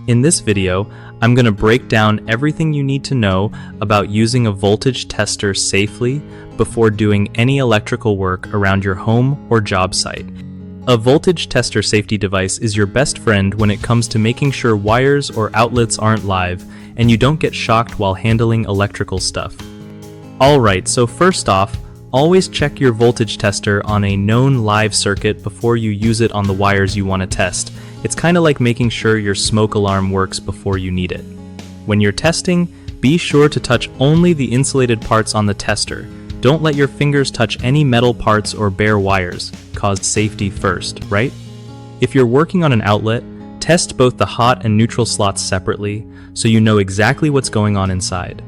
In this video, I'm going to break down everything you need to know about using a voltage tester safely before doing any electrical work around your home or job site. A voltage tester safety device is your best friend when it comes to making sure wires or outlets aren't live and you don't get shocked while handling electrical stuff. Alright, so first off, always check your voltage tester on a known live circuit before you use it on the wires you want to test. It's kind of like making sure your smoke alarm works before you need it. When you're testing, be sure to touch only the insulated parts on the tester. Don't let your fingers touch any metal parts or bare wires. Cause safety first, right? If you're working on an outlet, test both the hot and neutral slots separately so you know exactly what's going on inside.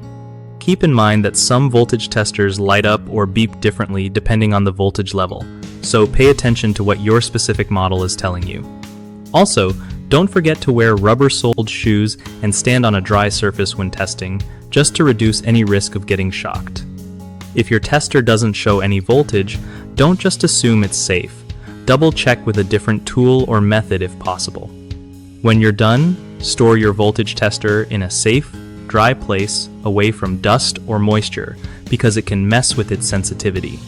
Keep in mind that some voltage testers light up or beep differently depending on the voltage level, so pay attention to what your specific model is telling you. Also, don't forget to wear rubber-soled shoes and stand on a dry surface when testing, just to reduce any risk of getting shocked. If your tester doesn't show any voltage, don't just assume it's safe. Double-check with a different tool or method if possible. When you're done, store your voltage tester in a safe, dry place away from dust or moisture because it can mess with its sensitivity.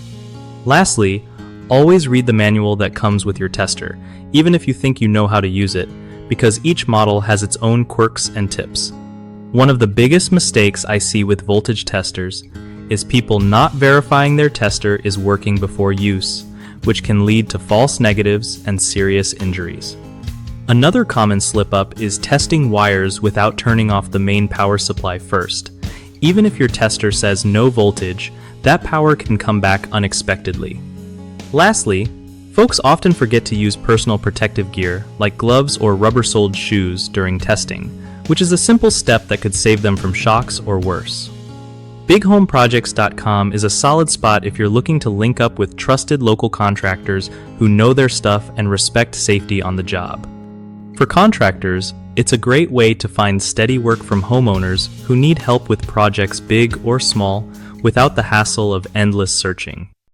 Lastly, always read the manual that comes with your tester, even if you think you know how to use it, because each model has its own quirks and tips. One of the biggest mistakes I see with voltage testers is people not verifying their tester is working before use, which can lead to false negatives and serious injuries. Another common slip-up is testing wires without turning off the main power supply first. Even if your tester says no voltage, that power can come back unexpectedly. Lastly, folks often forget to use personal protective gear like gloves or rubber-soled shoes during testing, which is a simple step that could save them from shocks or worse. BigHomeProjects.com is a solid spot if you're looking to link up with trusted local contractors who know their stuff and respect safety on the job. For contractors, it's a great way to find steady work from homeowners who need help with projects big or small without the hassle of endless searching.